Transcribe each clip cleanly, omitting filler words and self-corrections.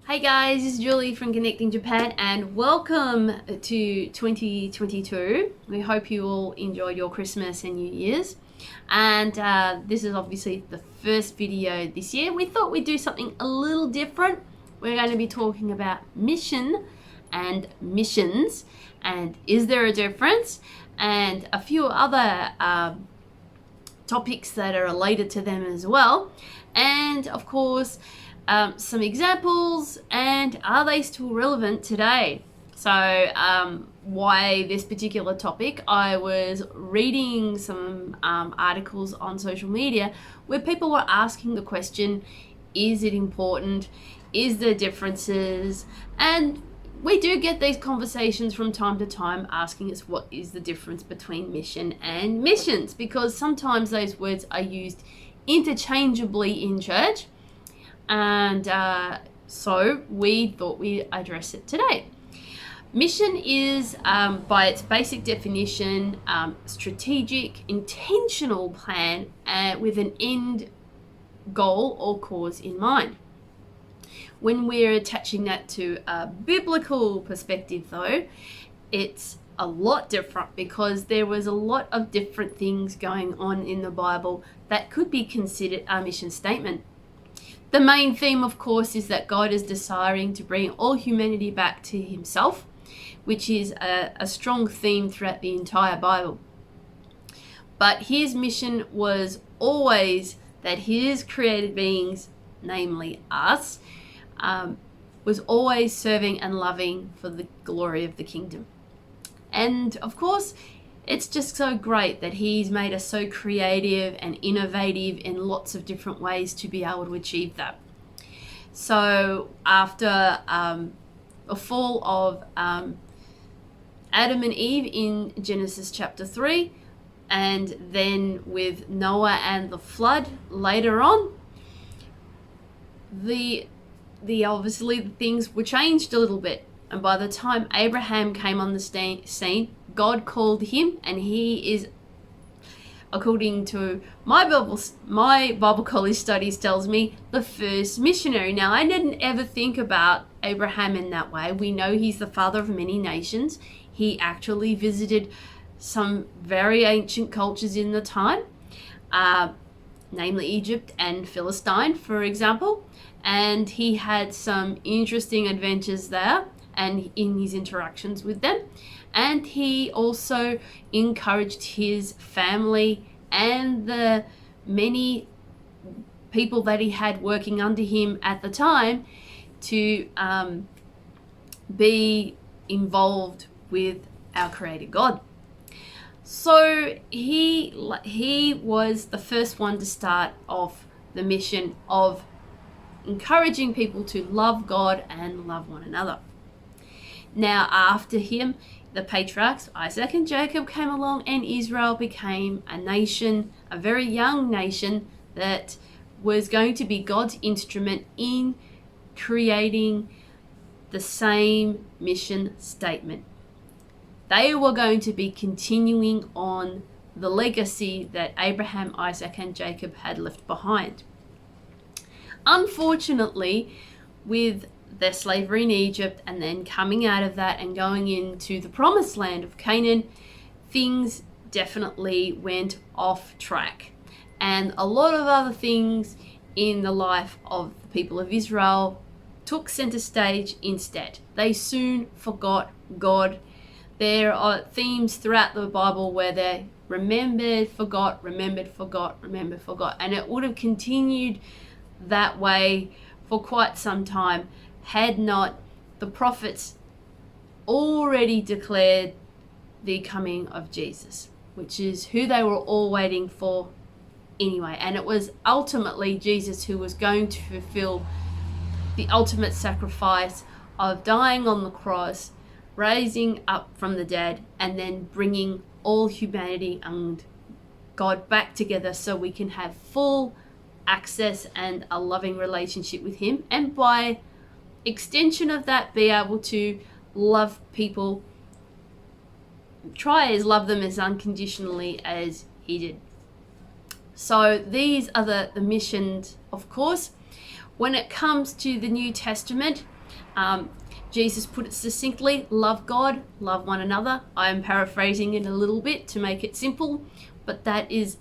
Hey guys, this is Julie from Connecting Japan and welcome to 2022. We hope you all enjoyed your Christmas and New Year's. And this is obviously the first video this year. We thought we'd do something a little different. We're going to be talking about mission and missions and is there a difference, and a few other topics that are related to them as well. And of course, some examples, and are they still relevant today? So why this particular topic? I was reading some articles on social media where people were asking the question, is it important? Is there differences? And we do get these conversations from time to time asking us what is the difference between mission and missions, because sometimes those words are used interchangeably in church. And so we thought we'd address it today. Mission is, by its basic definition, strategic, intentional plan with an end goal or cause in mind. When we're attaching that to a biblical perspective, though, it's a lot different, because there was a lot of different things going on in the Bible that could be considered a mission statement. The main theme, of course, is that God is desiring to bring all humanity back to himself, which is a strong theme throughout the entire Bible. But his mission was always that his created beings, namely us, was always serving and loving for the glory of the kingdom. And of course, it's just so great that he's made us so creative and innovative in lots of different ways to be able to achieve that. So after the fall of Adam and Eve in Genesis chapter 3, and then with Noah and the flood later on, the obviously things were changed a little bit. And by the time Abraham came on the scene, God called him, and he is, according to my Bible college studies tells me, the first missionary. Now, I didn't ever think about Abraham in that way. We know he's the father of many nations. He actually visited some very ancient cultures in the time, namely Egypt and Philistine, for example. And he had some interesting adventures there and in his interactions with them. And he also encouraged his family and the many people that he had working under him at the time to be involved with our Creator God. So he was the first one to start off the mission of encouraging people to love God and love one another. Now, after him, the patriarchs Isaac and Jacob came along, and Israel became a nation, a very young nation that was going to be God's instrument in creating the same mission statement. They were going to be continuing on the legacy that Abraham, Isaac, and Jacob had left behind. Unfortunately, with their slavery in Egypt and then coming out of that and going into the promised land of Canaan, things definitely went off track. And a lot of other things in the life of the people of Israel took center stage instead. They soon forgot God. There are themes throughout the Bible where they remembered, forgot, remembered, forgot, remembered, forgot. And it would have continued that way for quite some time had not the prophets already declared the coming of Jesus, which is who they were all waiting for anyway. And it was ultimately Jesus who was going to fulfill the ultimate sacrifice of dying on the cross, raising up from the dead, and then bringing all humanity and God back together so we can have full access and a loving relationship with him, and by extension of that be able to love people, try as love them as unconditionally as he did. So these are the missions, of course. When it comes to the New Testament, Jesus put it succinctly: love God, love one another. I'm paraphrasing it a little bit to make it simple, but that is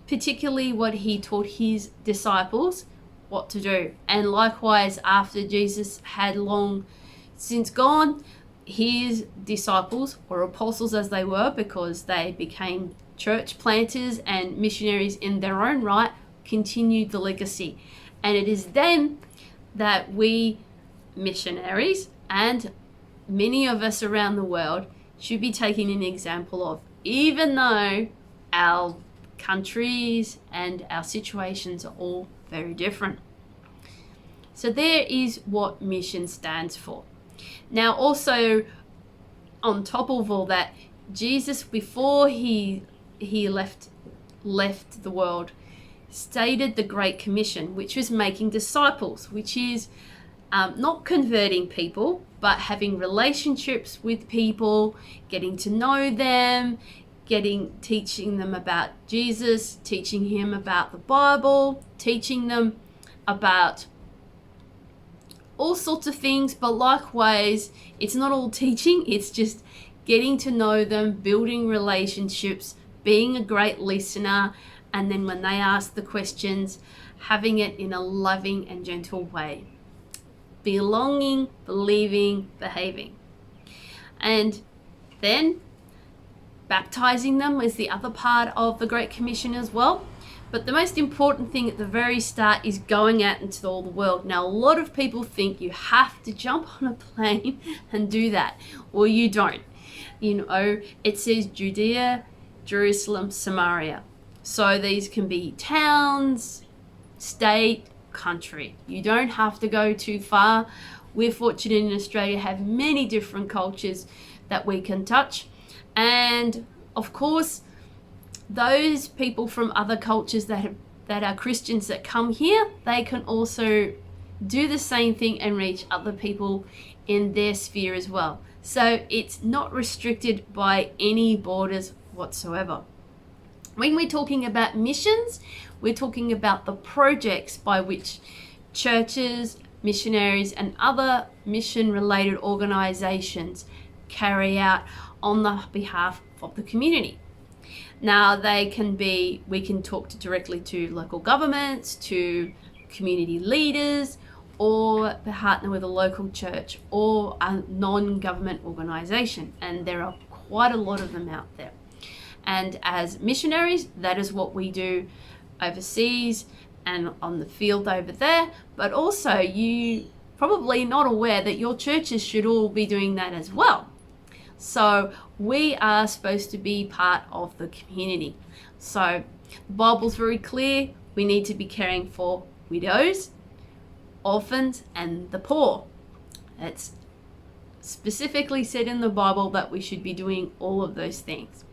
particularly what he taught his disciples what to do. And likewise, after Jesus had long since gone, his disciples, or apostles as they were, because they became church planters and missionaries in their own right, continued the legacy. And it is then that we missionaries, and many of us around the world, should be taking an example of, even though our countries and our situations are all very different. So there is what mission stands for. Now, also on top of all that, Jesus, before he left the world, stated the Great Commission, which was making disciples, which is not converting people, but having relationships with people, getting to know them, teaching them about Jesus, teaching him about the Bible, teaching them about all sorts of things. But likewise, it's not all teaching, it's just getting to know them, building relationships, being a great listener, and then when they ask the questions, having it in a loving and gentle way. Belonging, believing, behaving. And then baptizing them is the other part of the Great Commission as well. But the most important thing at the very start is going out into all the world. Now, a lot of people think you have to jump on a plane and do that, or you don't. It says Judea, Jerusalem, Samaria. So these can be towns, state, country. You don't have to go too far. We're fortunate in Australia to have many different cultures that we can touch. And of course, those people from other cultures that are Christians that come here, they can also do the same thing and reach other people in their sphere as well. So it's not restricted by any borders whatsoever. When we're talking about missions, we're talking about the projects by which churches, missionaries, and other mission-related organizations carry out on the behalf of the community. Now, we can talk directly to local governments, to community leaders, or partner with a local church or a non-government organization. And there are quite a lot of them out there. And as missionaries, that is what we do overseas and on the field over there. But also, you probably not aware that your churches should all be doing that as well. So we are supposed to be part of the community. So the Bible's very clear. We need to be caring for widows, orphans, and the poor. It's specifically said in the Bible that we should be doing all of those things.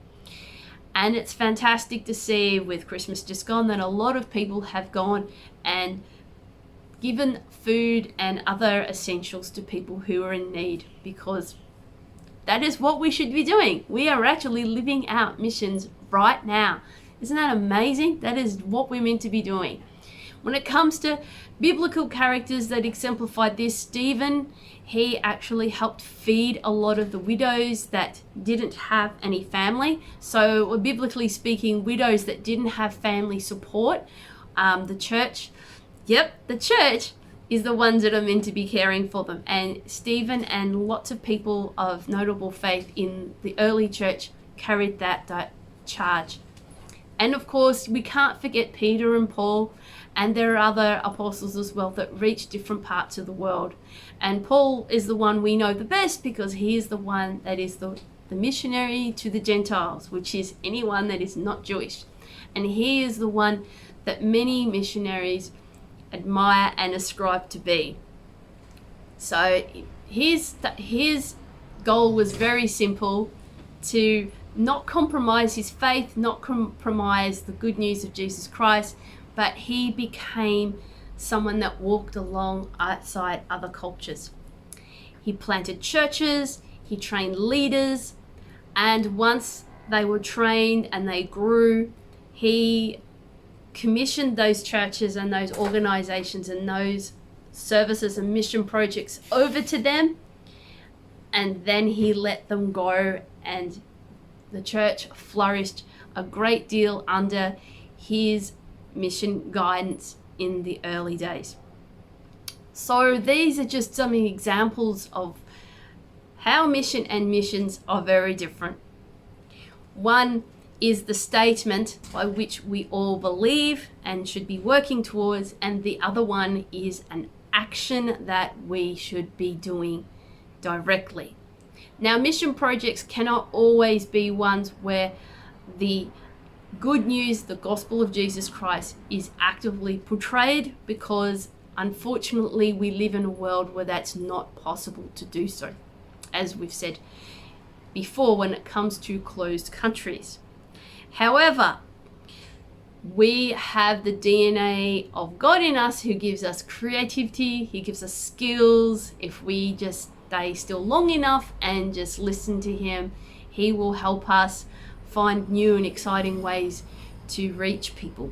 And it's fantastic to see with Christmas just gone that a lot of people have gone and given food and other essentials to people who are in need, because that is what we should be doing. We are actually living out missions right now. Isn't that amazing? That is what we're meant to be doing. When it comes to biblical characters that exemplified this, Stephen, he actually helped feed a lot of the widows that didn't have any family. So biblically speaking, widows that didn't have family support, the church is the ones that are meant to be caring for them. And Stephen and lots of people of notable faith in the early church carried that charge. And of course, we can't forget Peter and Paul, and there are other apostles as well that reach different parts of the world. And Paul is the one we know the best because he is the one that is the missionary to the Gentiles, which is anyone that is not Jewish. And he is the one that many missionaries admire and ascribe to be. So his goal was very simple: to not compromise his faith, not compromise the good news of Jesus Christ, but he became someone that walked along outside other cultures. He planted churches, he trained leaders, and once they were trained and they grew, he commissioned those churches and those organizations and those services and mission projects over to them, and then he let them go, and the church flourished a great deal under his mission guidance in the early days. So these are just some examples of how mission and missions are very different. One is the statement by which we all believe and should be working towards, and the other one is an action that we should be doing directly. Now, mission projects cannot always be ones where the good news, the gospel of Jesus Christ, is actively portrayed, because unfortunately we live in a world where that's not possible to do so, as we've said before, when it comes to closed countries. However, we have the DNA of God in us, who gives us creativity, he gives us skills. If we just stay still long enough and just listen to him, he will help us find new and exciting ways to reach people.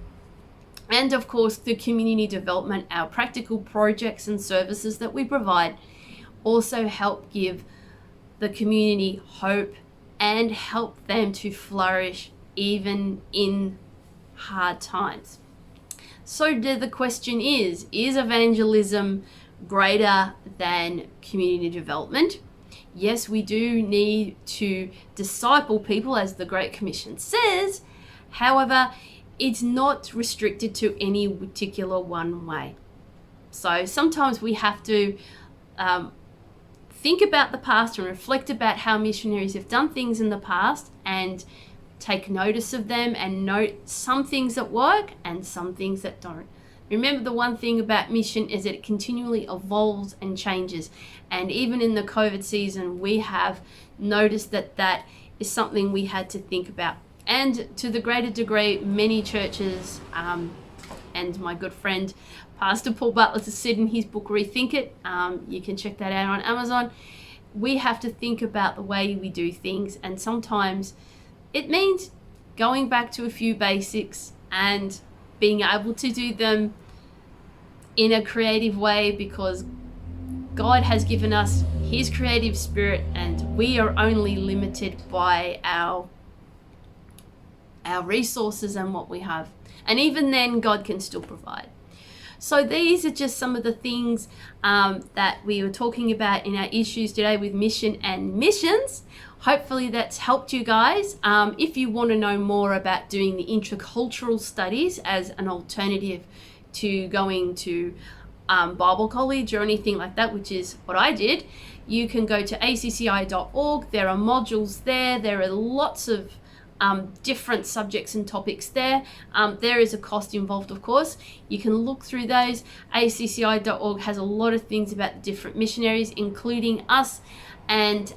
And of course, the community development, our practical projects and services that we provide, also help give the community hope and help them to flourish even in hard times. So the question is evangelism greater than community development? Yes, we do need to disciple people, as the Great Commission says. However, it's not restricted to any particular one way. So sometimes we have to think about the past and reflect about how missionaries have done things in the past, and take notice of them and note some things that work and some things that don't. Remember, the one thing about mission is that it continually evolves and changes. And even in the COVID season, we have noticed that that is something we had to think about. And to the greater degree, many churches, and my good friend, Pastor Paul Butler, has said in his book, Rethink It, you can check that out on Amazon, we have to think about the way we do things. And sometimes it means going back to a few basics and being able to do them in a creative way, because God has given us his creative spirit, and we are only limited by our resources and what we have. And even then, God can still provide. So these are just some of the things that we were talking about in our issues today with mission and missions. Hopefully that's helped you guys. If you want to know more about doing the intercultural studies as an alternative to going to Bible college or anything like that, which is what I did, you can go to acci.org. There are modules there. There are lots of different subjects and topics there. There is a cost involved, of course. You can look through those. acci.org has a lot of things about the different missionaries, including us, and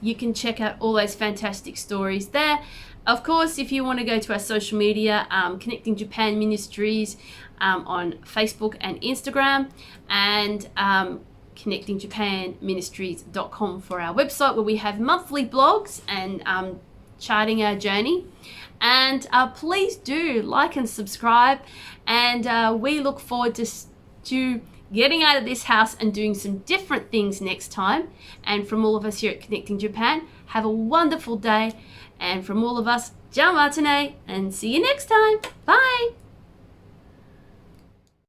you can check out all those fantastic stories there. Of course, if you want to go to our social media, Connecting Japan Ministries on Facebook and Instagram, and connectingjapanministries.com for our website, where we have monthly blogs and charting our journey. And please do like and subscribe, and we look forward to getting out of this house and doing some different things next time. And from all of us here at Connecting Japan, have a wonderful day. And from all of us, Ciao Martine, and see you next time. Bye.